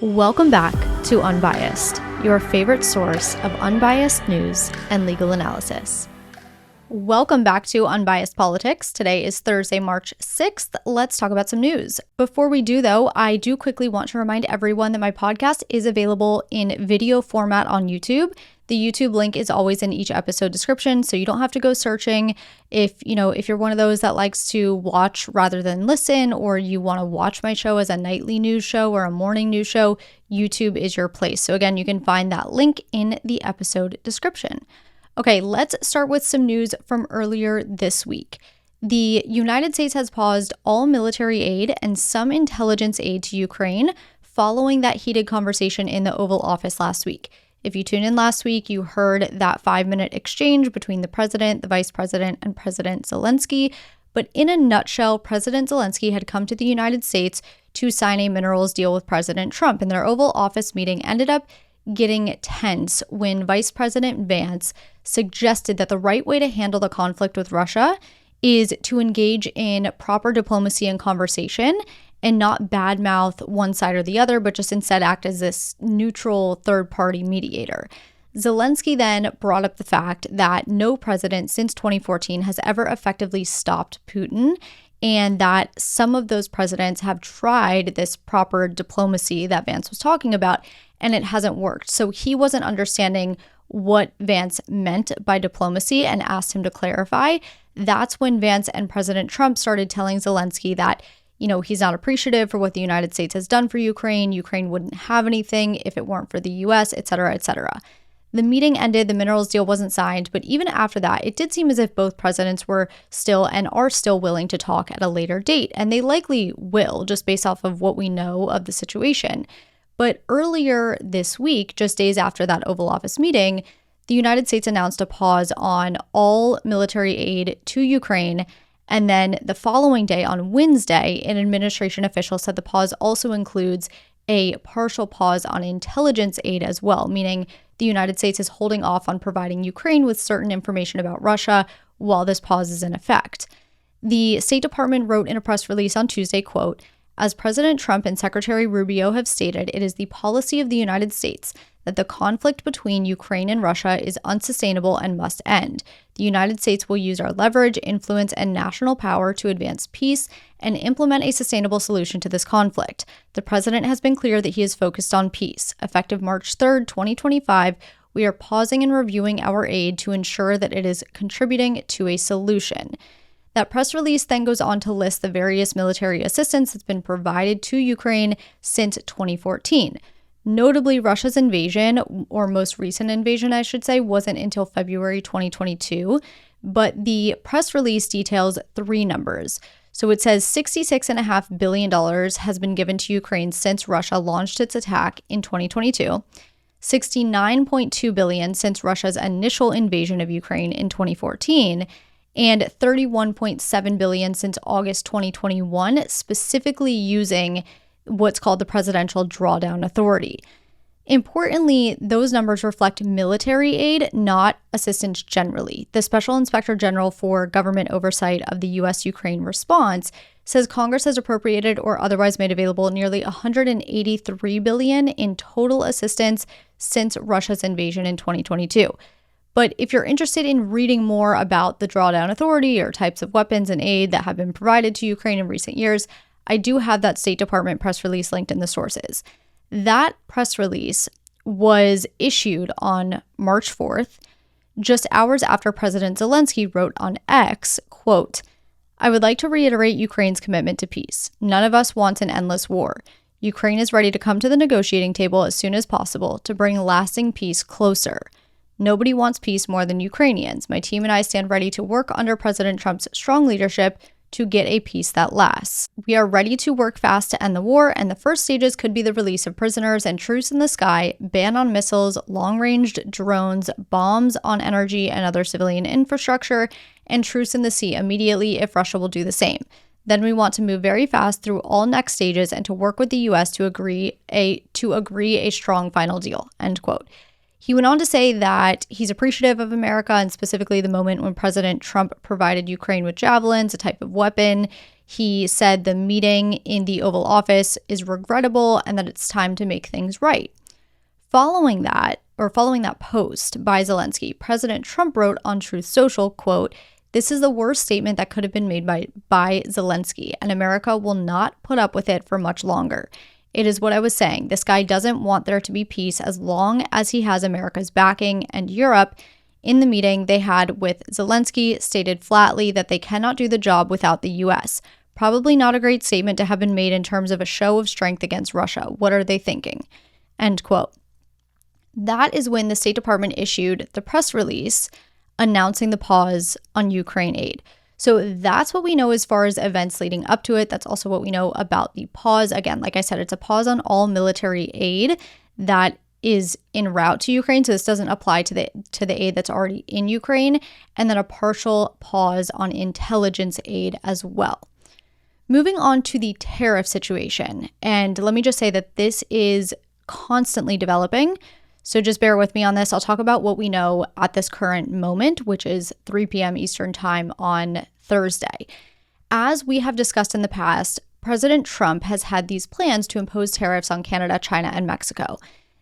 Welcome back to Unbiased, your favorite source of unbiased news and legal analysis. Welcome back to Unbiased Politics. Today is Thursday, March 6th. Let's talk about some news. Before we do, though, I do quickly want to remind everyone that my podcast is available in video format on YouTube. The YouTube link is always in each episode description, so you don't have to go searching. If you're one of those that likes to watch rather than listen, or you want to watch my show as a nightly news show or a morning news show, YouTube is your place. So again, you can find that link in the episode description. Okay, let's start with some news from earlier this week. The United States has paused all military aid and some intelligence aid to Ukraine following that heated conversation in the Oval Office last week. If you tuned in last week, you heard that 5-minute exchange between the president, the vice president, and President Zelensky. But in a nutshell, President Zelensky had come to the United States to sign a minerals deal with President Trump, and their Oval Office meeting ended up getting tense when Vice President Vance suggested that the right way to handle the conflict with Russia is to engage in proper diplomacy and conversation and not badmouth one side or the other, but just instead act as this neutral third-party mediator. Zelensky then brought up the fact that no president since 2014 has ever effectively stopped Putin, and that some of those presidents have tried this proper diplomacy that Vance was talking about, and it hasn't worked. So he wasn't understanding what Vance meant by diplomacy and asked him to clarify. That's when Vance and President Trump started telling Zelensky that, he's not appreciative for what the United States has done for Ukraine. Ukraine wouldn't have anything if it weren't for the US, et cetera, et cetera. The meeting ended, the minerals deal wasn't signed, but even after that, it did seem as if both presidents were still and are still willing to talk at a later date, and they likely will, just based off of what we know of the situation. But earlier this week, just days after that Oval Office meeting, the United States announced a pause on all military aid to Ukraine. And then the following day, on Wednesday, an administration official said the pause also includes a partial pause on intelligence aid as well, meaning the United States is holding off on providing Ukraine with certain information about Russia while this pause is in effect. The State Department wrote in a press release on Tuesday, quote, "As President Trump and Secretary Rubio have stated, it is the policy of the United States that the conflict between Ukraine and Russia is unsustainable and must end. The United States will use our leverage, influence, and national power to advance peace and implement a sustainable solution to this conflict. The president has been clear that he is focused on peace. Effective March 3rd, 2025, we are pausing and reviewing our aid to ensure that it is contributing to a solution." That press release then goes on to list the various military assistance that's been provided to Ukraine since 2014. Notably, Russia's invasion, or most recent invasion, I should say, wasn't until February 2022, but the press release details three numbers. So it says $66.5 billion has been given to Ukraine since Russia launched its attack in 2022, $69.2 billion since Russia's initial invasion of Ukraine in 2014, and $31.7 billion since August 2021, specifically using what's called the Presidential Drawdown Authority. Importantly, those numbers reflect military aid, not assistance generally. The Special Inspector General for Government Oversight of the U.S.-Ukraine response says Congress has appropriated or otherwise made available nearly $183 billion in total assistance since Russia's invasion in 2022. But if you're interested in reading more about the Drawdown Authority or types of weapons and aid that have been provided to Ukraine in recent years, I do have that State Department press release linked in the sources. That press release was issued on March 4th, just hours after President Zelensky wrote on X, quote, "I would like to reiterate Ukraine's commitment to peace. None of us wants an endless war. Ukraine is ready to come to the negotiating table as soon as possible to bring lasting peace closer. Nobody wants peace more than Ukrainians. My team and I stand ready to work under President Trump's strong leadership to get a peace that lasts. We are ready to work fast to end the war, and the first stages could be the release of prisoners and truce in the sky, ban on missiles, long-range drones, bombs on energy and other civilian infrastructure, and truce in the sea immediately if Russia will do the same. Then we want to move very fast through all next stages and to work with the U.S. to agree a strong final deal," end quote. He went on to say that he's appreciative of America and specifically the moment when President Trump provided Ukraine with javelins, a type of weapon. He said the meeting in the Oval Office is regrettable and that it's time to make things right. Following that post by Zelensky, President Trump wrote on Truth Social, quote, "This is the worst statement that could have been made by Zelensky, and America will not put up with it for much longer. It is what I was saying. This guy doesn't want there to be peace as long as he has America's backing, and Europe, in the meeting they had with Zelensky, stated flatly that they cannot do the job without the US. Probably not a great statement to have been made in terms of a show of strength against Russia. What are they thinking?" End quote. That is when the State Department issued the press release announcing the pause on Ukraine aid. So that's what we know as far as events leading up to it. That's also what we know about the pause. Again, like I said, it's a pause on all military aid that is en route to Ukraine. So this doesn't apply to the aid that's already in Ukraine. And then a partial pause on intelligence aid as well. Moving on to the tariff situation. And let me just say that this is constantly developing. So just bear with me on this. I'll talk about what we know at this current moment, which is 3 p.m. Eastern time on Thursday. As we have discussed in the past, President Trump has had these plans to impose tariffs on Canada, China, and Mexico.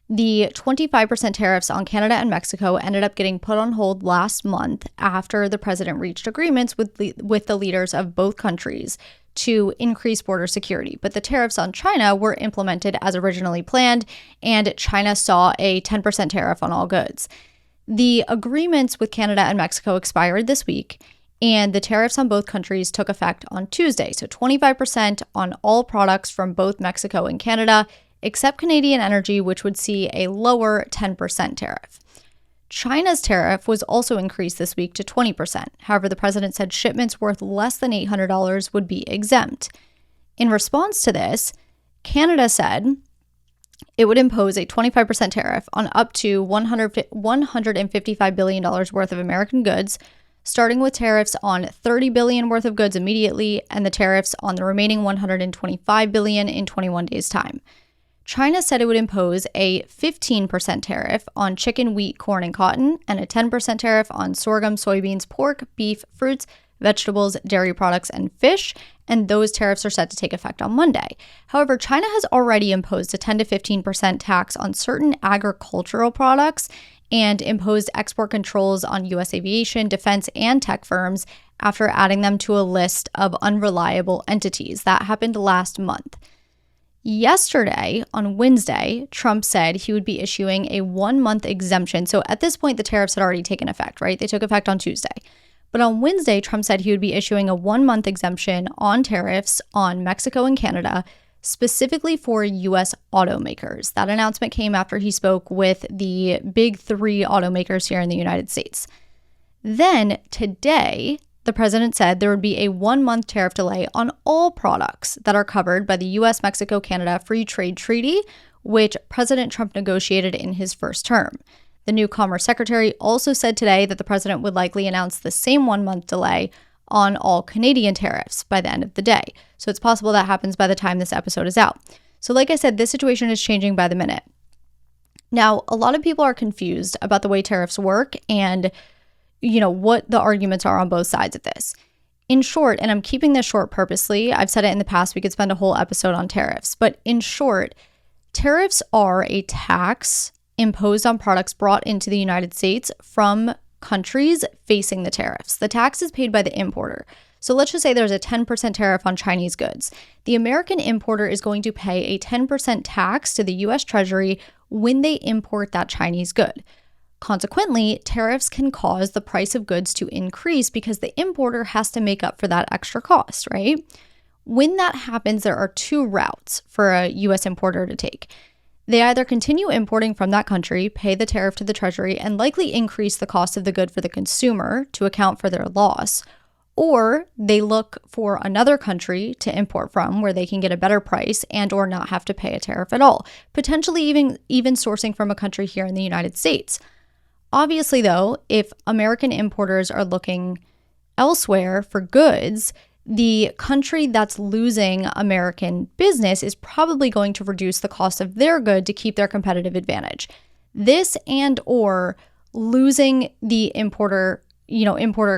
The 25% tariffs on Canada and Mexico ended up getting put on hold last month after the president reached agreements with the leaders of both countries to increase border security. But the tariffs on China were implemented as originally planned, and China saw a 10% tariff on all goods. The agreements with Canada and Mexico expired this week, and the tariffs on both countries took effect on Tuesday. So 25% on all products from both Mexico and Canada, except Canadian energy, which would see a lower 10% tariff. China's tariff was also increased this week to 20%. However, the president said shipments worth less than $800 would be exempt. In response to this, Canada said it would impose a 25% tariff on up to $155 billion worth of American goods, starting with tariffs on $30 billion worth of goods immediately and the tariffs on the remaining $125 billion in 21 days' time. China said it would impose a 15% tariff on chicken, wheat, corn, and cotton, and a 10% tariff on sorghum, soybeans, pork, beef, fruits, vegetables, dairy products, and fish, and those tariffs are set to take effect on Monday. However, China has already imposed a 10 to 15% tax on certain agricultural products and imposed export controls on U.S. aviation, defense, and tech firms after adding them to a list of unreliable entities. That happened last month. Yesterday, on Wednesday, Trump said he would be issuing a 1-month exemption. So at this point, the tariffs had already taken effect, right? They took effect on Tuesday. But on Wednesday, Trump said he would be issuing a 1-month exemption on tariffs on Mexico and Canada, specifically for U.S. automakers. That announcement came after he spoke with the big 3 automakers here in the United States. Then today, the president said there would be a 1-month tariff delay on all products that are covered by the U.S.-Mexico-Canada Free Trade Treaty, which President Trump negotiated in his first term. The new Commerce Secretary also said today that the president would likely announce the same 1-month delay on all Canadian tariffs by the end of the day. So it's possible that happens by the time this episode is out. So like I said, this situation is changing by the minute. Now, a lot of people are confused about the way tariffs work and what the arguments are on both sides of this. In short, and I'm keeping this short purposely, I've said it in the past, we could spend a whole episode on tariffs, but in short, tariffs are a tax imposed on products brought into the United States from countries facing the tariffs. The tax is paid by the importer. So let's just say there's a 10% tariff on Chinese goods. The American importer is going to pay a 10% tax to the US Treasury when they import that Chinese good. Consequently, tariffs can cause the price of goods to increase because the importer has to make up for that extra cost, right? When that happens, there are 2 routes for a U.S. importer to take. They either continue importing from that country, pay the tariff to the Treasury, and likely increase the cost of the good for the consumer to account for their loss, or they look for another country to import from where they can get a better price and or not have to pay a tariff at all, potentially even sourcing from a country here in the United States. Obviously, though, if American importers are looking elsewhere for goods, the country that's losing American business is probably going to reduce the cost of their good to keep their competitive advantage. This and or losing the importer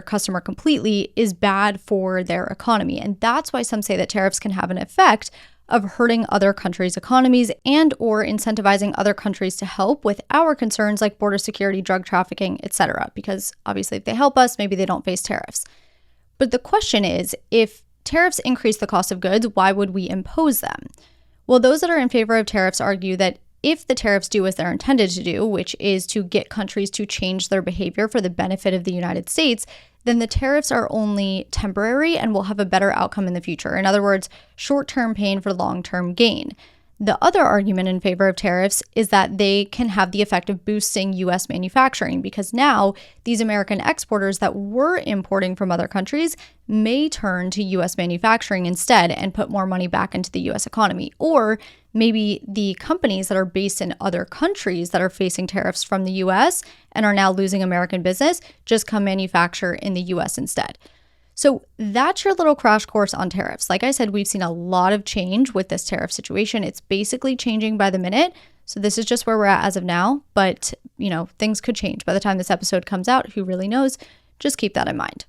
customer completely is bad for their economy. And that's why some say that tariffs can have an effect of hurting other countries' economies and or incentivizing other countries to help with our concerns like border security, drug trafficking, etc. Because obviously if they help us, maybe they don't face tariffs. But the question is, if tariffs increase the cost of goods, why would we impose them? Well, those that are in favor of tariffs argue that if the tariffs do as they're intended to do, which is to get countries to change their behavior for the benefit of the United States, then the tariffs are only temporary and will have a better outcome in the future. In other words, short-term pain for long-term gain. The other argument in favor of tariffs is that they can have the effect of boosting U.S. manufacturing, because now these American exporters that were importing from other countries may turn to U.S. manufacturing instead and put more money back into the U.S. economy. Or maybe the companies that are based in other countries that are facing tariffs from the U.S. and are now losing American business just come manufacture in the U.S. instead. So that's your little crash course on tariffs. Like I said, we've seen a lot of change with this tariff situation. It's basically changing by the minute. So this is just where we're at as of now. But, things could change by the time this episode comes out. Who really knows? Just keep that in mind.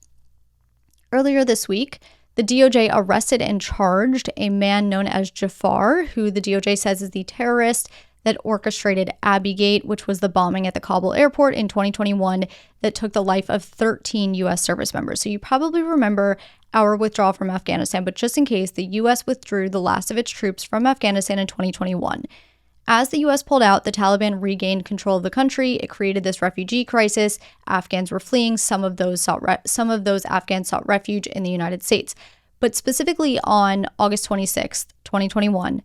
Earlier this week, the DOJ arrested and charged a man known as Jafar, who the DOJ says is the terrorist that orchestrated Abbey, which was the bombing at the Kabul airport in 2021 that took the life of 13 U.S. service members. So you probably remember our withdrawal from Afghanistan, but just in case, the U.S. withdrew the last of its troops from Afghanistan in 2021. As the U.S. pulled out, the Taliban regained control of the country. It created this refugee crisis. Afghans were fleeing. Some of those Afghans sought refuge in the United States. But specifically on August 26th, 2021,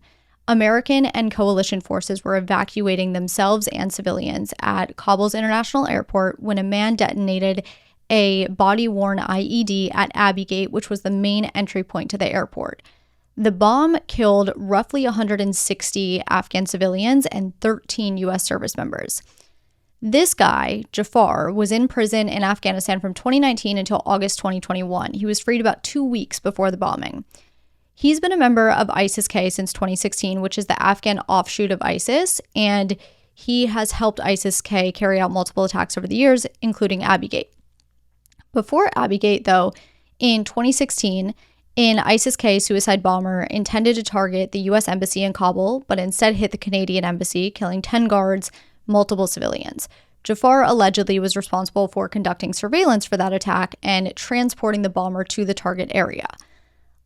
American and coalition forces were evacuating themselves and civilians at Kabul's international airport when a man detonated a body-worn IED at Abbey, which was the main entry point to the airport. The bomb killed roughly 160 Afghan civilians and 13 U.S. service members. This guy, Jafar, was in prison in Afghanistan from 2019 until August 2021. He was freed about 2 weeks before the bombing. He's been a member of ISIS-K since 2016, which is the Afghan offshoot of ISIS, and he has helped ISIS-K carry out multiple attacks over the years, including Abbey. Before Abbey, though, in 2016, an ISIS-K suicide bomber intended to target the U.S. Embassy in Kabul, but instead hit the Canadian Embassy, killing 10 guards, multiple civilians. Jafar allegedly was responsible for conducting surveillance for that attack and transporting the bomber to the target area.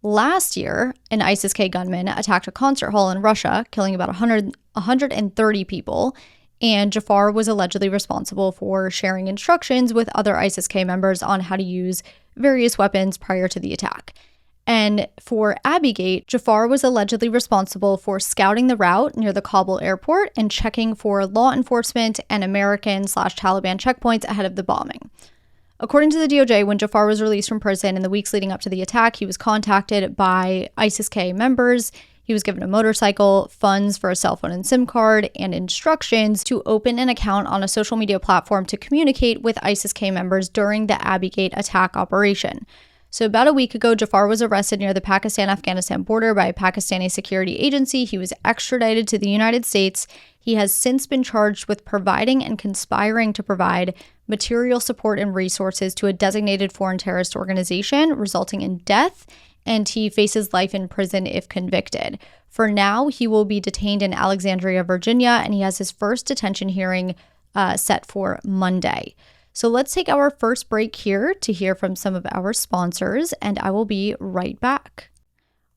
Last year, an ISIS-K gunman attacked a concert hall in Russia, killing about 130 people, and Jafar was allegedly responsible for sharing instructions with other ISIS-K members on how to use various weapons prior to the attack. And for Abbey, Jafar was allegedly responsible for scouting the route near the Kabul airport and checking for law enforcement and American/Taliban checkpoints ahead of the bombing. According to the DOJ, when Jafar was released from prison in the weeks leading up to the attack, he was contacted by ISIS-K members. He was given a motorcycle, funds for a cell phone and SIM card, and instructions to open an account on a social media platform to communicate with ISIS-K members during the Abbey attack operation. So about a week ago, Jafar was arrested near the Pakistan-Afghanistan border by a Pakistani security agency. He was extradited to the United States. He has since been charged with providing and conspiring to provide material support and resources to a designated foreign terrorist organization, resulting in death, and he faces life in prison if convicted. For now, he will be detained in Alexandria, Virginia, and he has his first detention hearing set for Monday. So let's take our first break here to hear from some of our sponsors, and I will be right back.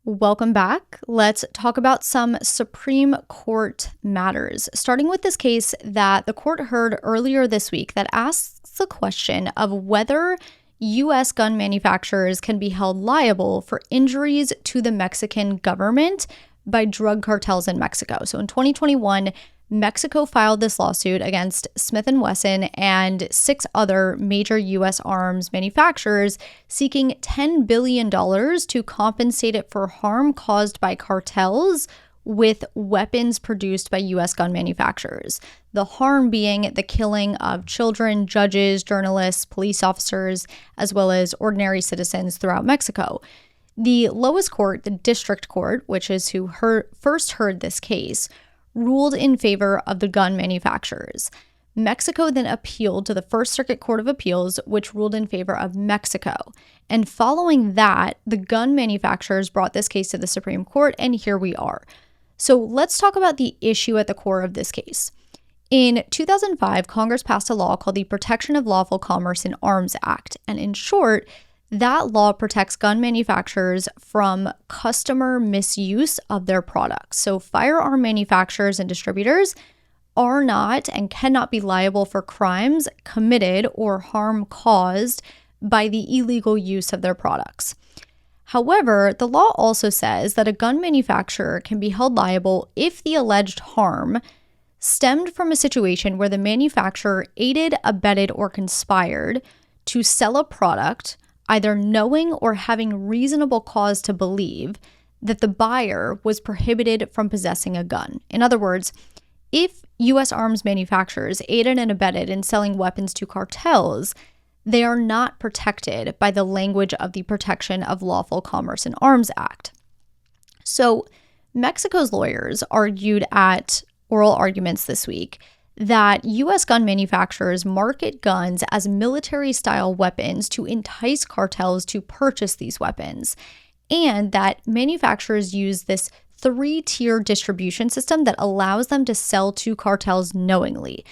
Welcome back. Let's talk about some Supreme Court matters, starting with this case that the court heard earlier this week that asks the question of whether U.S. gun manufacturers can be held liable for injuries to the Mexican government by drug cartels in Mexico. So in 2021, Mexico filed this lawsuit against Smith & Wesson and 6 other major U.S. arms manufacturers, seeking $10 billion to compensate it for harm caused by cartels with weapons produced by U.S. gun manufacturers. The harm being the killing of children, judges, journalists, police officers, as well as ordinary citizens throughout Mexico. The lowest court, the district court, which is who first heard this case, ruled in favor of the gun manufacturers. Mexico then appealed to the First Circuit Court of Appeals, which ruled in favor of Mexico. And following that, the gun manufacturers brought this case to the Supreme Court, and here we are. So let's talk about the issue at the core of this case. In 2005, Congress passed a law called the Protection of Lawful Commerce in Arms Act. And in short, that law protects gun manufacturers from customer misuse of their products. So firearm manufacturers and distributors are not and cannot be liable for crimes committed or harm caused by the illegal use of their products. However, the law also says that a gun manufacturer can be held liable if the alleged harm stemmed from a situation where the manufacturer aided, abetted, or conspired to sell a product, either knowing or having reasonable cause to believe that the buyer was prohibited from possessing a gun. In other words, if U.S. arms manufacturers aided and abetted in selling weapons to cartels, they are not protected by the language of the Protection of Lawful Commerce in Arms Act. So Mexico's lawyers argued at oral arguments this week that U.S. gun manufacturers market guns as military-style weapons to entice cartels to purchase these weapons, and that manufacturers use this three-tier distribution system that allows them to sell to cartels knowingly.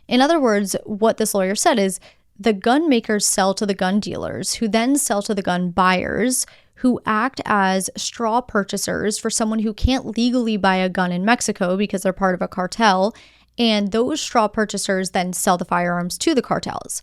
In other words, what this lawyer said is the gun makers sell to the gun dealers, who then sell to the gun buyers, who act as straw purchasers for someone who can't legally buy a gun in Mexico because they're part of a cartel, and those straw purchasers then sell the firearms to the cartels.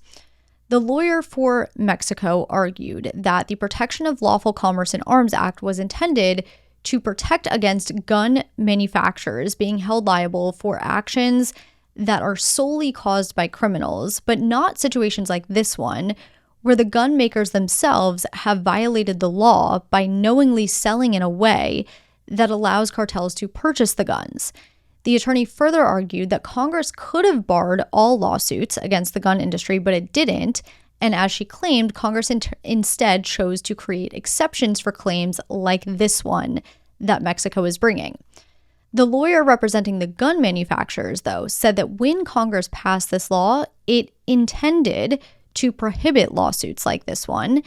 The lawyer for Mexico argued that the Protection of Lawful Commerce in Arms Act was intended to protect against gun manufacturers being held liable for actions that are solely caused by criminals, but not situations like this one, where the gun makers themselves have violated the law by knowingly selling in a way that allows cartels to purchase the guns. The attorney further argued that Congress could have barred all lawsuits against the gun industry, but it didn't. And as she claimed, Congress instead chose to create exceptions for claims like this one that Mexico is bringing. The lawyer representing the gun manufacturers, though, said that when Congress passed this law, it intended to prohibit lawsuits like this one,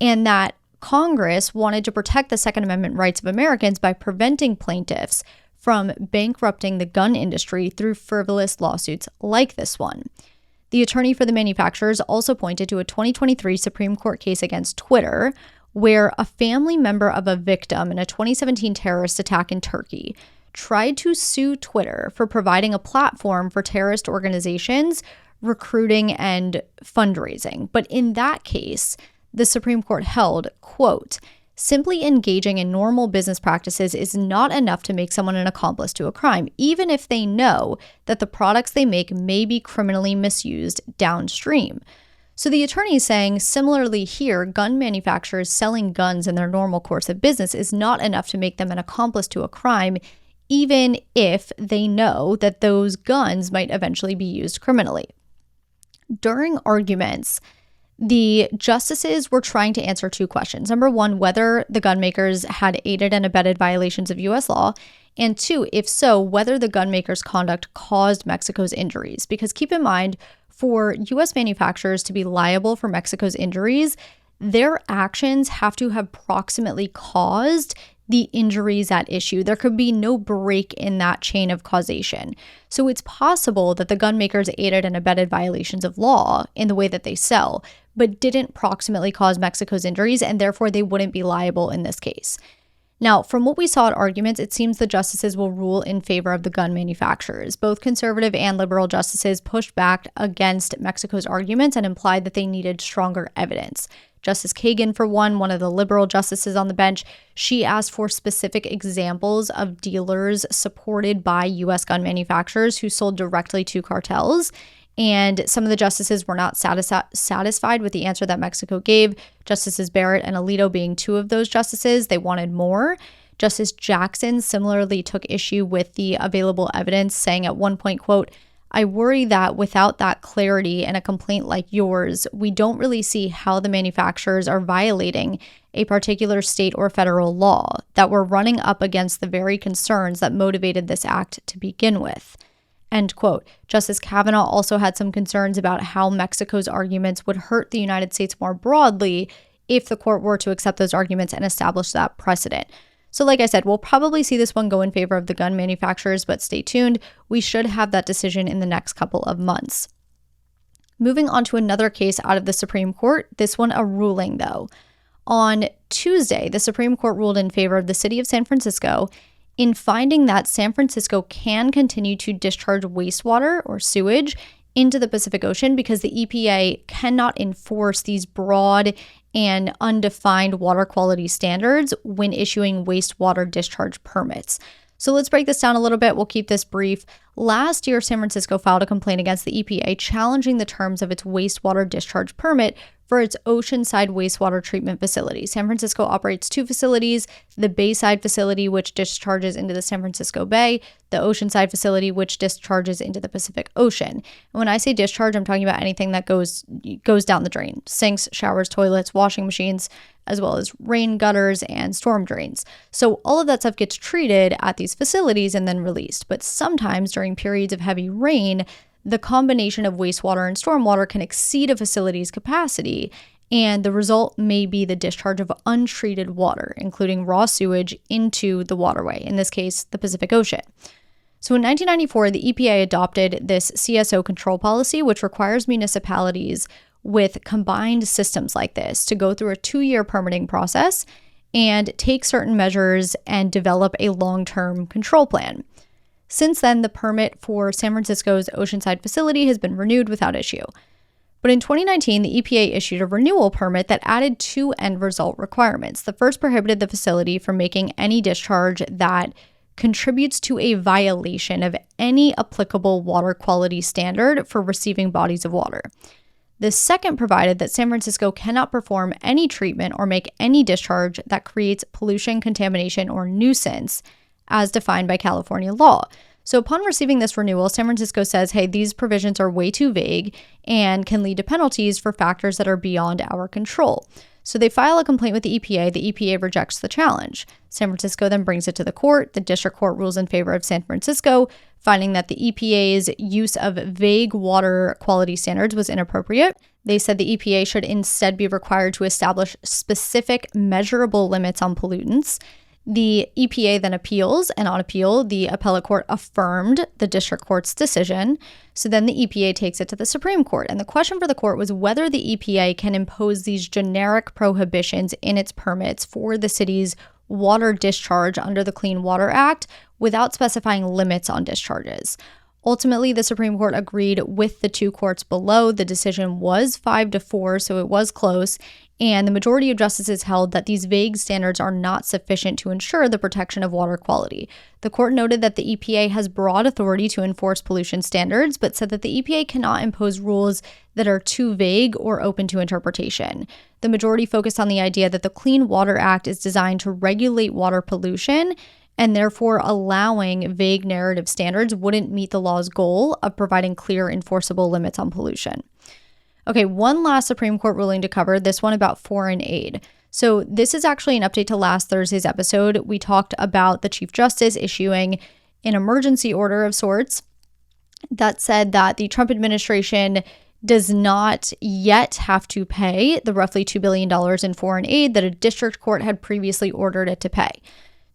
and that Congress wanted to protect the Second Amendment rights of Americans by preventing plaintiffs from bankrupting the gun industry through frivolous lawsuits like this one. The attorney for the manufacturers also pointed to a 2023 Supreme Court case against Twitter, where a family member of a victim in a 2017 terrorist attack in Turkey tried to sue Twitter for providing a platform for terrorist organizations, recruiting, and fundraising. But in that case, the Supreme Court held, quote, "Simply engaging in normal business practices is not enough to make someone an accomplice to a crime, even if they know that the products they make may be criminally misused downstream." So the attorney is saying, similarly here, gun manufacturers selling guns in their normal course of business is not enough to make them an accomplice to a crime, even if they know that those guns might eventually be used criminally. During arguments, the justices were trying to answer two questions. Number one, whether the gun makers had aided and abetted violations of U.S. law. And two, if so, whether the gun makers' conduct caused Mexico's injuries. Because keep in mind, for U.S. manufacturers to be liable for Mexico's injuries, their actions have to have proximately caused the injuries at issue. There could be no break in that chain of causation. So it's possible that the gun makers aided and abetted violations of law in the way that they sell, but didn't proximately cause Mexico's injuries, and therefore they wouldn't be liable in this case. Now, from what we saw at arguments, it seems the justices will rule in favor of the gun manufacturers. Both conservative and liberal justices pushed back against Mexico's arguments and implied that they needed stronger evidence. Justice Kagan, for one of the liberal justices on the bench, she asked for specific examples of dealers supported by U.S. gun manufacturers who sold directly to cartels. And some of the justices were not satisfied with the answer that Mexico gave. Justices Barrett and Alito being two of those justices, they wanted more. Justice Jackson similarly took issue with the available evidence, saying at one point, quote, "I worry that without that clarity and a complaint like yours, we don't really see how the manufacturers are violating a particular state or federal law that were running up against the very concerns that motivated this act to begin with. End quote. Justice Kavanaugh also had some concerns about how Mexico's arguments would hurt the United States more broadly if the court were to accept those arguments and establish that precedent. So like I said, we'll probably see this one go in favor of the gun manufacturers, but stay tuned. We should have that decision in the next couple of months. Moving on to another case out of the Supreme Court, this one a ruling though. On Tuesday, the Supreme Court ruled in favor of the city of San Francisco in finding that San Francisco can continue to discharge wastewater or sewage into the Pacific Ocean because the EPA cannot enforce these broad and undefined water quality standards when issuing wastewater discharge permits. So let's break this down a little bit. We'll keep this brief. Last year, San Francisco filed a complaint against the EPA challenging the terms of its wastewater discharge permit for its oceanside wastewater treatment facility. San Francisco operates two facilities, the Bayside facility, which discharges into the San Francisco Bay, the Oceanside facility, which discharges into the Pacific Ocean. And when I say discharge, I'm talking about anything that goes down the drain: sinks, showers, toilets, washing machines, as well as rain gutters and storm drains. So all of that stuff gets treated at these facilities and then released. But sometimes during periods of heavy rain, the combination of wastewater and stormwater can exceed a facility's capacity, and the result may be the discharge of untreated water, including raw sewage, into the waterway, in this case, the Pacific Ocean. So in 1994, the EPA adopted this CSO control policy, which requires municipalities with combined systems like this to go through a 2-year permitting process and take certain measures and develop a long-term control plan. Since then, the permit for San Francisco's Oceanside facility has been renewed without issue. But in 2019, the EPA issued a renewal permit that added 2 end result requirements. The first prohibited the facility from making any discharge that contributes to a violation of any applicable water quality standard for receiving bodies of water. The second provided that San Francisco cannot perform any treatment or make any discharge that creates pollution, contamination, or nuisance as defined by California law. So upon receiving this renewal, San Francisco says, hey, these provisions are way too vague and can lead to penalties for factors that are beyond our control. So they file a complaint with the EPA. The EPA rejects the challenge. San Francisco then brings it to the court. The district court rules in favor of San Francisco, finding that the EPA's use of vague water quality standards was inappropriate. They said the EPA should instead be required to establish specific measurable limits on pollutants. The EPA then appeals, and on appeal, the appellate court affirmed the district court's decision. So then the EPA takes it to the Supreme Court. And the question for the court was whether the EPA can impose these generic prohibitions in its permits for the city's water discharge under the Clean Water Act without specifying limits on discharges. Ultimately, the Supreme Court agreed with the 2 courts below. The decision was 5-4, so it was close. And the majority of justices held that these vague standards are not sufficient to ensure the protection of water quality. The court noted that the EPA has broad authority to enforce pollution standards, but said that the EPA cannot impose rules that are too vague or open to interpretation. The majority focused on the idea that the Clean Water Act is designed to regulate water pollution, and therefore allowing vague narrative standards wouldn't meet the law's goal of providing clear enforceable limits on pollution. Okay, one last Supreme Court ruling to cover, this one about foreign aid. So this is actually an update to last Thursday's episode. We talked about the Chief Justice issuing an emergency order of sorts that said that the Trump administration does not yet have to pay the roughly $2 billion in foreign aid that a district court had previously ordered it to pay.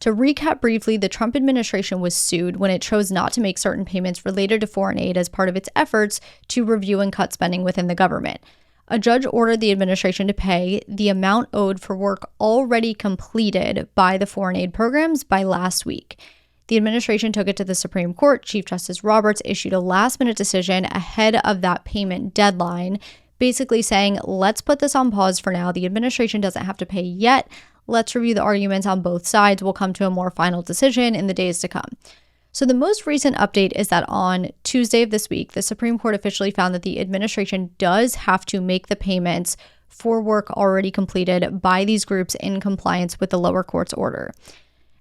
To recap briefly, the Trump administration was sued when it chose not to make certain payments related to foreign aid as part of its efforts to review and cut spending within the government. A judge ordered the administration to pay the amount owed for work already completed by the foreign aid programs by last week. The administration took it to the Supreme Court. Chief Justice Roberts issued a last-minute decision ahead of that payment deadline, basically saying, let's put this on pause for now. The administration doesn't have to pay yet. Let's review the arguments on both sides. We'll come to a more final decision in the days to come. So the most recent update is that on Tuesday of this week, the Supreme Court officially found that the administration does have to make the payments for work already completed by these groups in compliance with the lower court's order.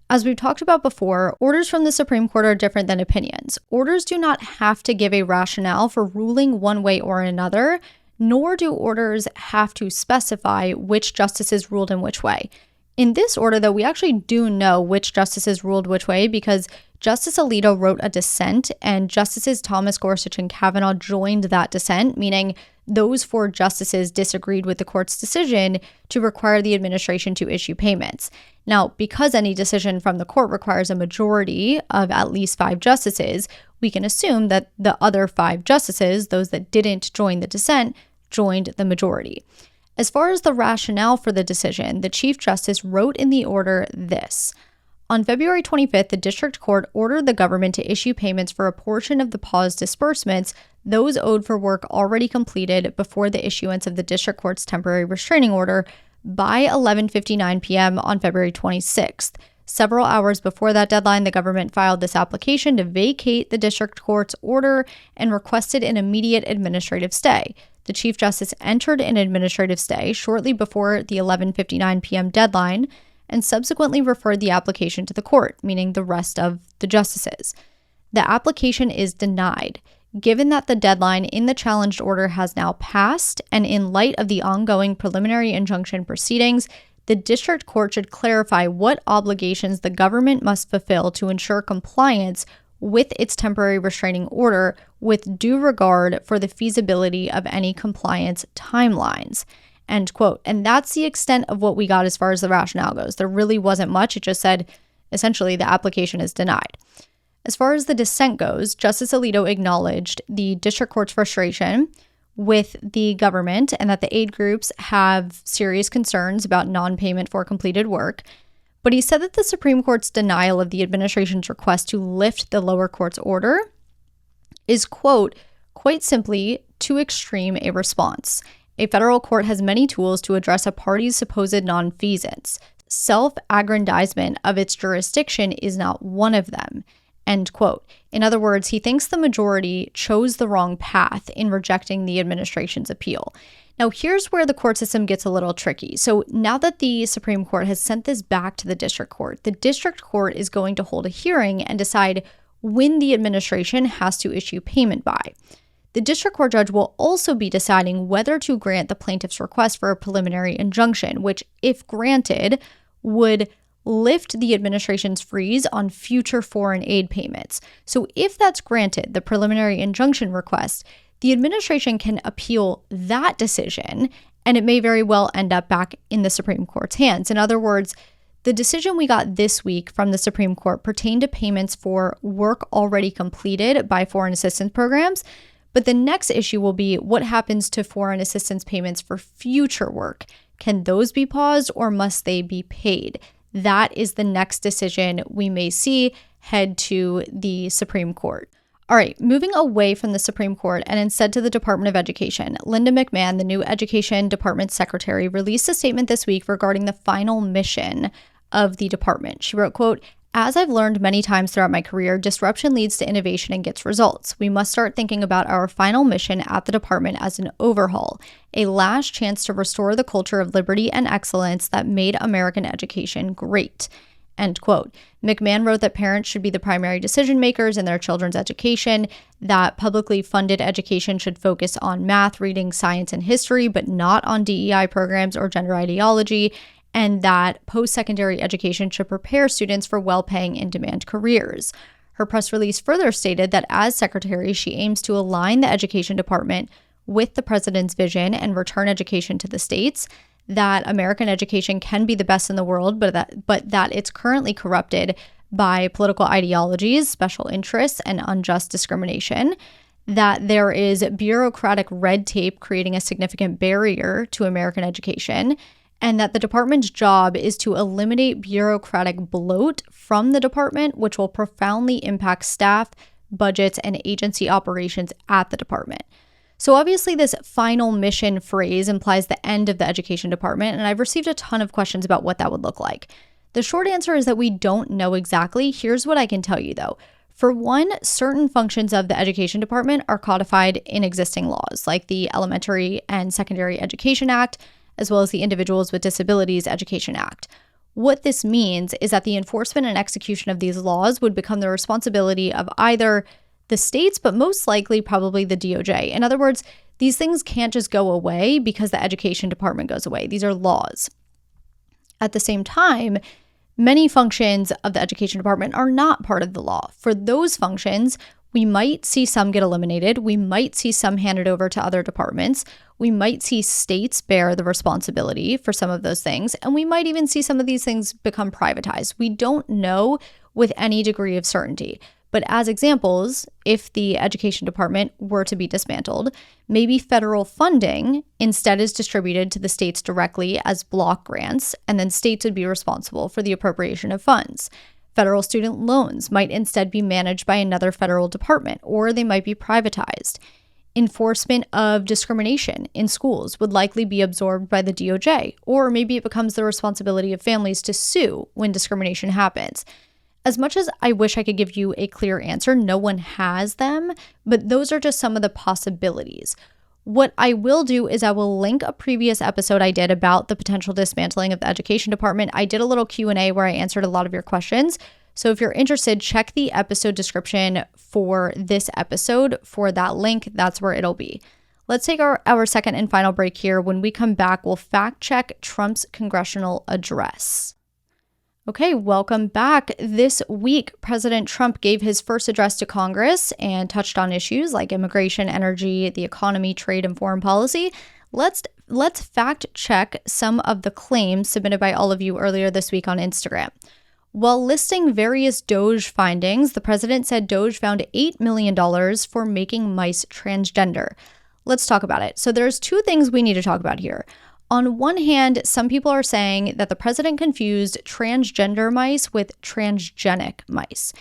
As we've talked about before, orders from the Supreme Court are different than opinions. Orders do not have to give a rationale for ruling one way or another, nor do orders have to specify which justices ruled in which way. In this order, though, we actually do know which justices ruled which way because Justice Alito wrote a dissent and Justices Thomas, Gorsuch, and Kavanaugh joined that dissent, meaning those 4 justices disagreed with the court's decision to require the administration to issue payments. Now, because any decision from the court requires a majority of at least 5 justices, we can assume that the other 5 justices, those that didn't join the dissent, joined the majority. As far as the rationale for the decision, the Chief Justice wrote in the order this: on February 25th, the district court ordered the government to issue payments for a portion of the paused disbursements, those owed for work already completed before the issuance of the district court's temporary restraining order by 11:59 p.m. on February 26th. Several hours before that deadline, the government filed this application to vacate the district court's order and requested an immediate administrative stay. The Chief Justice entered an administrative stay shortly before the 11:59 p.m. deadline and subsequently referred the application to the court, meaning the rest of the justices. The application is denied. Given that the deadline in the challenged order has now passed, and in light of the ongoing preliminary injunction proceedings, the district court should clarify what obligations the government must fulfill to ensure compliance with its temporary restraining order with due regard for the feasibility of any compliance timelines. End quote. And that's the extent of what we got as far as the rationale goes. There really wasn't much. It just said, essentially, the application is denied. As far as the dissent goes, Justice Alito acknowledged the district court's frustration with the government and that the aid groups have serious concerns about non-payment for completed work. But he said that the Supreme Court's denial of the administration's request to lift the lower court's order is, quote, quite simply too extreme a response. A federal court has many tools to address a party's supposed nonfeasance. Self-aggrandizement of its jurisdiction is not one of them. End quote. In other words, he thinks the majority chose the wrong path in rejecting the administration's appeal. Now, here's where the court system gets a little tricky. So now that the Supreme Court has sent this back to the district court is going to hold a hearing and decide when the administration has to issue payment by. The district court judge will also be deciding whether to grant the plaintiff's request for a preliminary injunction, which, if granted, would lift the administration's freeze on future foreign aid payments. So if that's granted, the preliminary injunction request, the administration can appeal that decision, and it may very well end up back in the Supreme Court's hands. In other words, the decision we got this week from the Supreme Court pertained to payments for work already completed by foreign assistance programs, but the next issue will be what happens to foreign assistance payments for future work. Can those be paused or must they be paid? That is the next decision we may see head to the Supreme Court. All right, moving away from the Supreme Court and instead to the Department of Education, Linda McMahon, the new Education Department Secretary, released a statement this week regarding the final mission of the department. She wrote, quote, "As I've learned many times throughout my career, disruption leads to innovation and gets results. We must start thinking about our final mission at the department as an overhaul, a last chance to restore the culture of liberty and excellence that made American education great." End quote. McMahon wrote that parents should be the primary decision makers in their children's education, that publicly funded education should focus on math, reading, science, and history, but not on DEI programs or gender ideology, and that post-secondary education should prepare students for well-paying in-demand careers. Her press release further stated that as secretary, she aims to align the education department with the president's vision and return education to the states, that American education can be the best in the world, but that it's currently corrupted by political ideologies, special interests, and unjust discrimination, that there is bureaucratic red tape creating a significant barrier to American education, and that the department's job is to eliminate bureaucratic bloat from the department, which will profoundly impact staff, budgets, and agency operations at the department. So obviously this final mission phrase implies the end of the education department, and I've received a ton of questions about what that would look like. The short answer is that we don't know exactly. Here's what I can tell you though. For one, certain functions of the education department are codified in existing laws, like the Elementary and Secondary Education Act, as well as the Individuals with Disabilities Education Act. What this means is that the enforcement and execution of these laws would become the responsibility of either the states, but most likely probably the DOJ. In other words, These things can't just go away because the education department goes away. These are laws. At the same time, many functions of the education department are not part of the law. For those functions, we might see some get eliminated. We might see some handed over to other departments. We might see states bear the responsibility for some of those things. And we might even see some of these things become privatized. We don't know with any degree of certainty. But as examples, if the education department were to be dismantled, maybe federal funding instead is distributed to the states directly as block grants, and then states would be responsible for the appropriation of funds. Federal student loans might instead be managed by another federal department, or they might be privatized. Enforcement of discrimination in schools would likely be absorbed by the DOJ, or maybe it becomes the responsibility of families to sue when discrimination happens. As much as I wish I could give you a clear answer, no one has them, but those are just some of the possibilities. What I will do is I will link a previous episode I did about the potential dismantling of the education department. I did a little Q&A where I answered a lot of your questions. So if you're interested, check the episode description for this episode for that link. That's where it'll be. Let's take our second and final break here. When we come back, we'll fact check Trump's congressional address. Okay, welcome back. This week, President Trump gave his first address to Congress and touched on issues like immigration, energy, the economy, trade, and foreign policy. Let's fact check some of the claims submitted by all of you earlier this week on Instagram. While listing various DOJ findings, the president said DOJ found $8 million for making mice transgender. Let's talk about it. So there's two things we need to talk about here. On one hand, some people are saying that the president confused transgender mice with transgenic mice.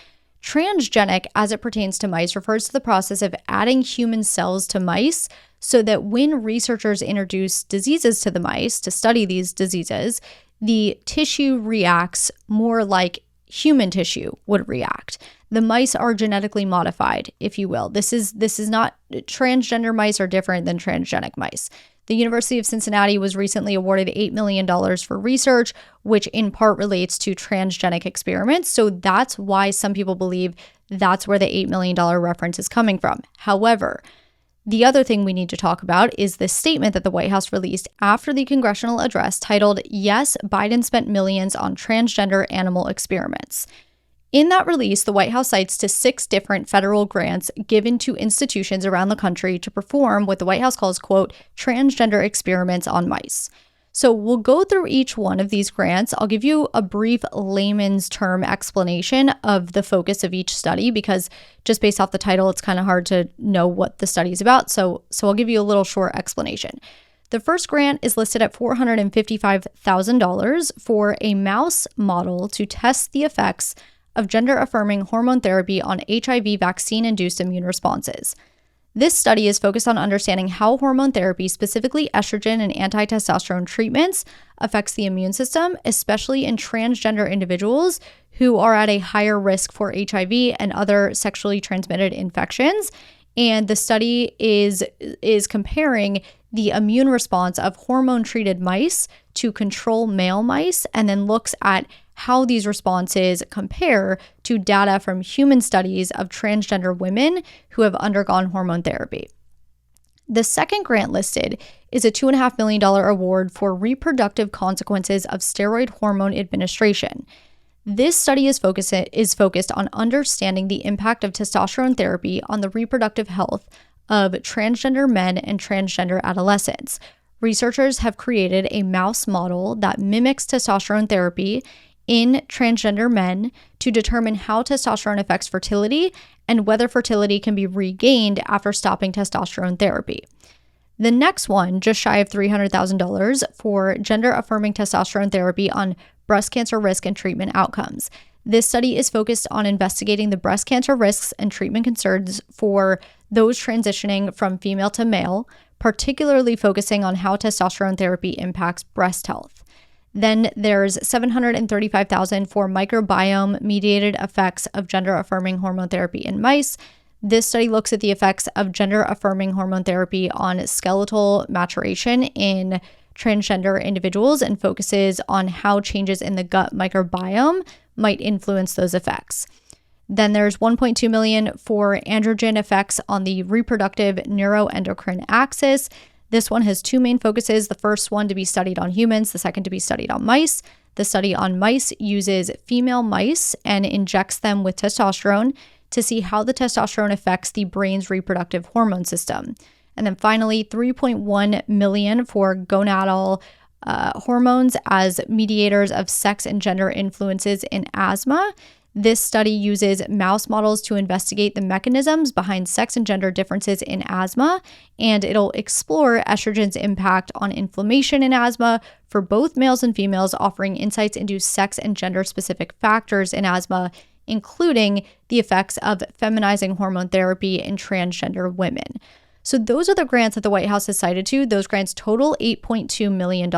Transgenic, as it pertains to mice, refers to the process of adding human cells to mice so that when researchers introduce diseases to the mice to study these diseases, the tissue reacts more like human tissue would react. The mice are genetically modified, if you will. This is not, transgender mice are different than transgenic mice. The University of Cincinnati was recently awarded $8 million for research, which in part relates to transgenic experiments. So that's why some people believe that's where the $8 million reference is coming from. However, the other thing we need to talk about is the statement that the White House released after the congressional address titled, "Yes, Biden spent millions on transgender animal experiments." In that release, the White House cites to 6 different federal grants given to institutions around the country to perform what the White House calls, quote, transgender experiments on mice. So we'll go through each one of these grants. I'll give you a brief layman's term explanation of the focus of each study because just based off the title, it's kind of hard to know what the study is about. So I'll give you a little short explanation. The first grant is listed at $455,000 for a mouse model to test the effects of gender-affirming hormone therapy on HIV vaccine-induced immune responses. This study is focused on understanding how hormone therapy, specifically estrogen and anti-testosterone treatments, affects the immune system, especially in transgender individuals who are at a higher risk for HIV and other sexually transmitted infections. And the study is comparing the immune response of hormone-treated mice to control male mice, and then looks at how these responses compare to data from human studies of transgender women who have undergone hormone therapy. The second grant listed is a $2.5 million award for reproductive consequences of steroid hormone administration. This study is focused on understanding the impact of testosterone therapy on the reproductive health of transgender men and transgender adolescents. Researchers have created a mouse model that mimics testosterone therapy in transgender men to determine how testosterone affects fertility and whether fertility can be regained after stopping testosterone therapy. The next one, just shy of $300,000 for gender-affirming testosterone therapy on breast cancer risk and treatment outcomes. This study is focused on investigating the breast cancer risks and treatment concerns for those transitioning from female to male, particularly focusing on how testosterone therapy impacts breast health. Then there's $735,000 for microbiome-mediated effects of gender-affirming hormone therapy in mice. This study looks at the effects of gender-affirming hormone therapy on skeletal maturation in transgender individuals and focuses on how changes in the gut microbiome might influence those effects. Then there's 1.2 million for androgen effects on the reproductive neuroendocrine axis. This one has two main focuses. The first one to be studied on humans, the second to be studied on mice. The study on mice uses female mice and injects them with testosterone to see how the testosterone affects the brain's reproductive hormone system. And then finally, 3.1 million for gonadal hormones as mediators of sex and gender influences in asthma. This study uses mouse models to investigate the mechanisms behind sex and gender differences in asthma, and it'll explore estrogen's impact on inflammation in asthma for both males and females, offering insights into sex and gender-specific factors in asthma, including the effects of feminizing hormone therapy in transgender women. So those are the grants that the White House has cited to. Those grants total $8.2 million,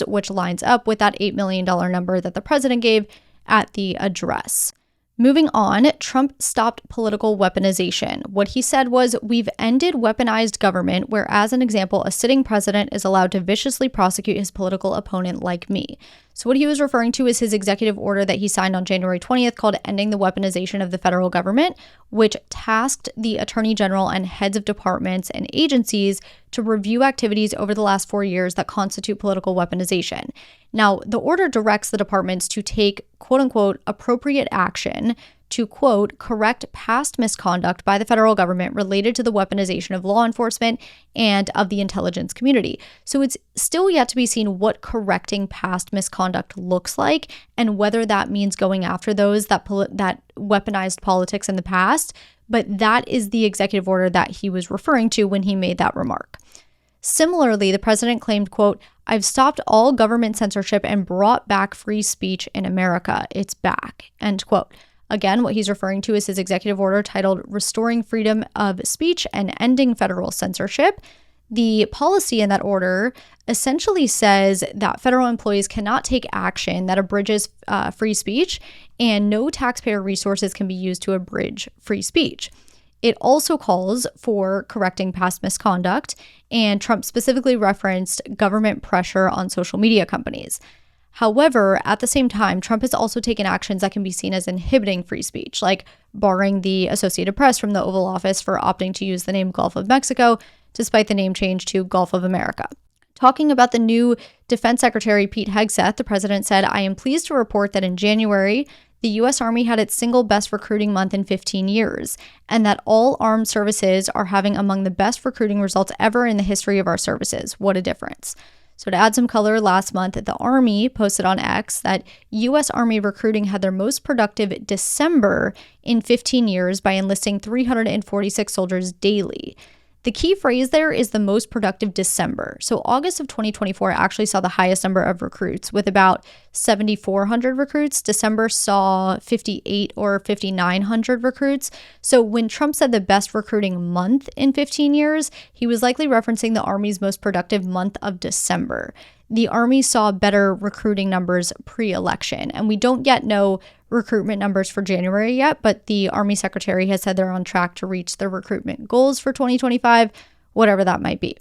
which lines up with that $8 million number that the president gave at the address. Moving on, Trump stopped political weaponization. What he said was, "We've ended weaponized government, where, as an example, a sitting president is allowed to viciously prosecute his political opponent like me." So what he was referring to is his executive order that he signed on January 20th called Ending the Weaponization of the Federal Government, which tasked the Attorney General and heads of departments and agencies to review activities over the last 4 years that constitute political weaponization. Now, the order directs the departments to take, quote unquote, appropriate action to, quote, correct past misconduct by the federal government related to the weaponization of law enforcement and of the intelligence community. So it's still yet to be seen what correcting past misconduct looks like and whether that means going after those that weaponized politics in the past. But that is the executive order that he was referring to when he made that remark. Similarly, the president claimed, quote, "I've stopped all government censorship and brought back free speech in America. It's back," end quote. Again, what he's referring to is his executive order titled Restoring Freedom of Speech and Ending Federal Censorship. The policy in that order essentially says that federal employees cannot take action that abridges free speech, and no taxpayer resources can be used to abridge free speech. It also calls for correcting past misconduct, and Trump specifically referenced government pressure on social media companies. However, at the same time, Trump has also taken actions that can be seen as inhibiting free speech, like barring the Associated Press from the Oval Office for opting to use the name Gulf of Mexico, despite the name change to Gulf of America. Talking about the new Defense Secretary Pete Hegseth, the president said, "I am pleased to report that in January, the U.S. Army had its single best recruiting month in 15 years, and that all armed services are having among the best recruiting results ever in the history of our services. What a difference." So to add some color, last month, the Army posted on X that U.S. Army recruiting had their most productive December in 15 years by enlisting 346 soldiers daily. The key phrase there is the most productive December. So August of 2024 actually saw the highest number of recruits with about 7,400 recruits. December saw 58 or 5,900 recruits. So when Trump said the best recruiting month in 15 years, he was likely referencing the Army's most productive month of December. The Army saw better recruiting numbers pre-election, and we don't yet know recruitment numbers for January yet, but the Army Secretary has said they're on track to reach their recruitment goals for 2025, whatever that might be.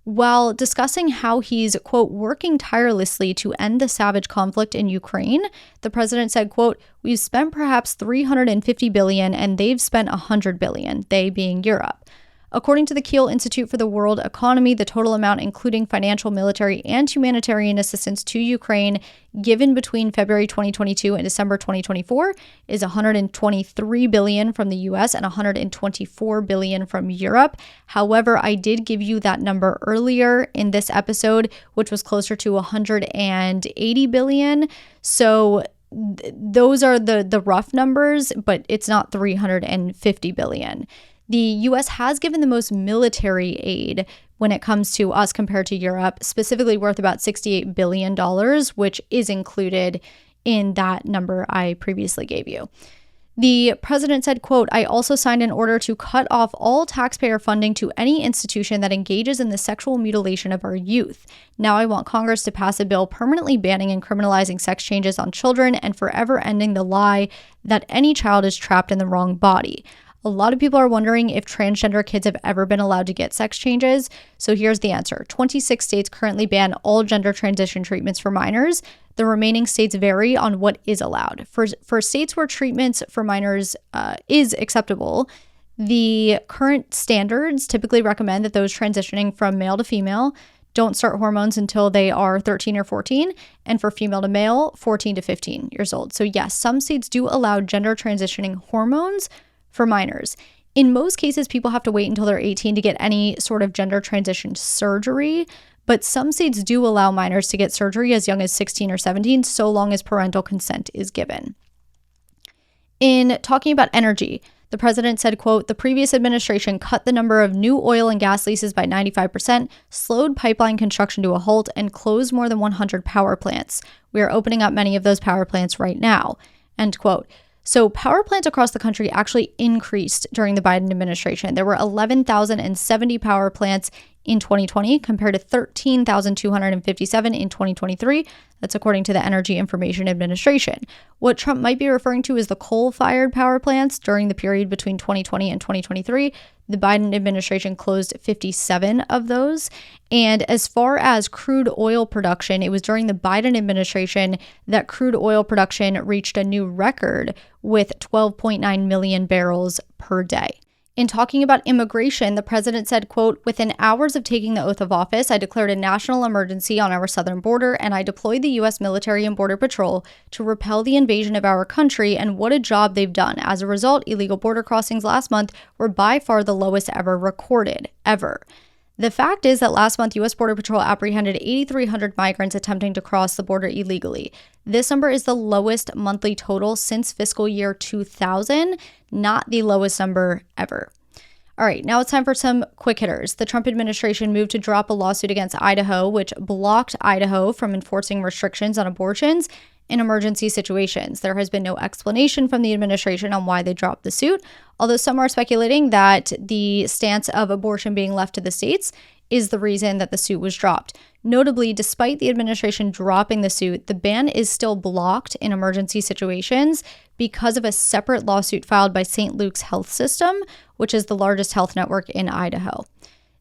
While discussing how he's, quote, working tirelessly to end the savage conflict in Ukraine, the president said, quote, "We've spent perhaps $350 billion and they've spent $100 billion, they being Europe." According to the Kiel Institute for the World Economy, the total amount, including financial, military, and humanitarian assistance to Ukraine given between February 2022 and December 2024 is $123 billion from the US and $124 billion from Europe. However, I did give you that number earlier in this episode, which was closer to $180 billion. So those are the rough numbers, but it's not $350 billion. The U.S. has given the most military aid when it comes to us compared to Europe, specifically worth about $68 billion, which is included in that number I previously gave you. The president said, quote, "I also signed an order to cut off all taxpayer funding to any institution that engages in the sexual mutilation of our youth. Now I want Congress to pass a bill permanently banning and criminalizing sex changes on children and forever ending the lie that any child is trapped in the wrong body. A lot of people are wondering if transgender kids have ever been allowed to get sex changes. So here's the answer. 26 states currently ban all gender transition treatments for minors. The remaining states vary on what is allowed. For states where treatments for minors is acceptable, the current standards typically recommend that those transitioning from male to female don't start hormones until they are 13 or 14, and for female to male, 14 to 15 years old. So yes, some states do allow gender transitioning hormones for minors. In most cases, people have to wait until they're 18 to get any sort of gender transition surgery, but some states do allow minors to get surgery as young as 16 or 17, so long as parental consent is given. In talking about energy, the president said, quote, "The previous administration cut the number of new oil and gas leases by 95%, slowed pipeline construction to a halt, and closed more than 100 power plants. We are opening up many of those power plants right now," end quote. So power plants across the country actually increased during the Biden administration. There were 11,070 power plants in 2020 compared to 13,257 in 2023. That's according to the Energy Information Administration. What Trump might be referring to is the coal-fired power plants during the period between 2020 and 2023. The Biden administration closed 57 of those. And as far as crude oil production, it was during the Biden administration that crude oil production reached a new record with 12.9 million barrels per day. In talking about immigration, the president said, quote, "Within hours of taking the oath of office, I declared a national emergency on our southern border, and I deployed the U.S. military and border patrol to repel the invasion of our country, and what a job they've done. As a result, illegal border crossings last month were by far the lowest ever recorded, ever." The fact is that last month, U.S. Border Patrol apprehended 8,300 migrants attempting to cross the border illegally. This number is the lowest monthly total since fiscal year 2000, not the lowest number ever. All right, now it's time for some quick hitters. The Trump administration moved to drop a lawsuit against Idaho, which blocked Idaho from enforcing restrictions on abortions in emergency situations. There has been no explanation from the administration on why they dropped the suit, although some are speculating that the stance of abortion being left to the states is the reason that the suit was dropped. Notably, despite the administration dropping the suit, the ban is still blocked in emergency situations because of a separate lawsuit filed by St. Luke's Health System, which is the largest health network in Idaho.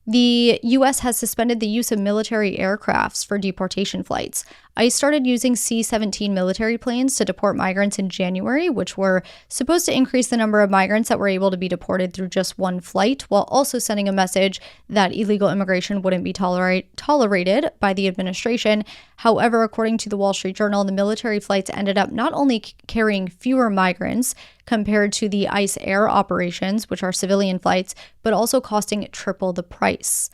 The U.S. has suspended the use of military aircrafts for deportation flights. ICE started using C-17 military planes to deport migrants in January, which were supposed to increase the number of migrants that were able to be deported through just one flight, while also sending a message that illegal immigration wouldn't be tolerated by the administration. However, according to the Wall Street Journal, the military flights ended up not only carrying fewer migrants compared to the ICE air operations, which are civilian flights, but also costing triple the price.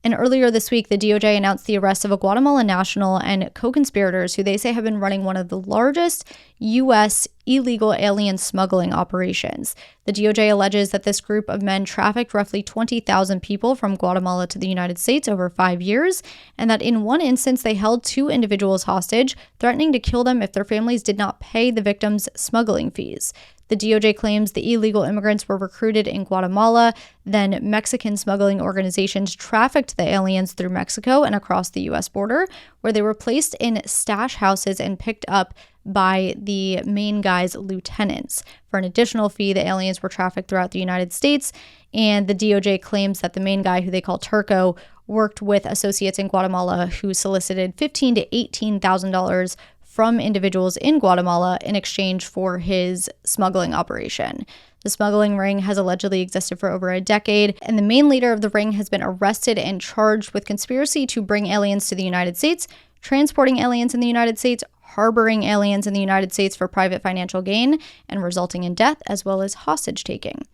And earlier this week, the DOJ announced the arrest of a Guatemalan national and co-conspirators who they say have been running one of the largest U.S. illegal alien smuggling operations. The DOJ alleges that this group of men trafficked roughly 20,000 people from Guatemala to the United States over 5 years, and that in one instance, they held 2 individuals hostage, threatening to kill them if their families did not pay the victims' smuggling fees. The DOJ claims the illegal immigrants were recruited in Guatemala, then Mexican smuggling organizations trafficked the aliens through Mexico and across the U.S. border, where they were placed in stash houses and picked up by the main guy's lieutenants. For an additional fee, the aliens were trafficked throughout the United States, and the DOJ claims that the main guy, who they call Turco, worked with associates in Guatemala who solicited $15,000 to $18,000 from individuals in Guatemala in exchange for his smuggling operation. The smuggling ring has allegedly existed for over a decade, and the main leader of the ring has been arrested and charged with conspiracy to bring aliens to the United States, transporting aliens in the United States, harboring aliens in the United States for private financial gain, and resulting in death, as well as hostage taking.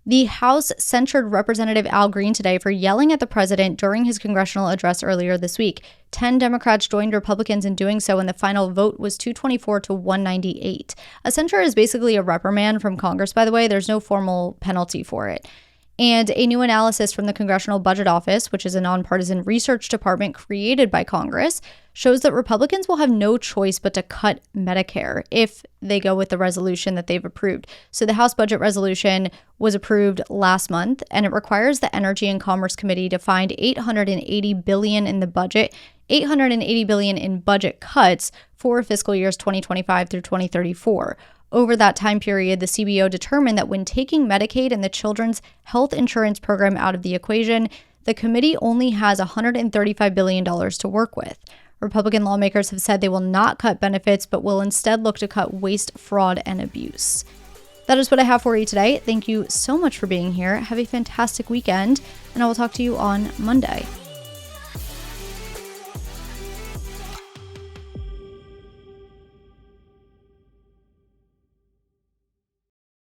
The House censured Representative Al Green today for yelling at the president during his congressional address earlier this week. 10 Democrats joined Republicans in doing so, and the final vote was 224 to 198. A censure is basically a reprimand from Congress, by the way. There's no formal penalty for it. And a new analysis from the Congressional Budget Office, which is a nonpartisan research department created by Congress, shows that Republicans will have no choice but to cut Medicare if they go with the resolution that they've approved. So the House budget resolution was approved last month, and it requires the Energy and Commerce Committee to find $880 billion in the budget, $880 billion in budget cuts for fiscal years 2025 through 2034. Over that time period, the CBO determined that when taking Medicaid and the Children's Health Insurance Program out of the equation, the committee only has $135 billion to work with. Republican lawmakers have said they will not cut benefits, but will instead look to cut waste, fraud, and abuse. That is what I have for you today. Thank you so much for being here. Have a fantastic weekend, and I will talk to you on Monday.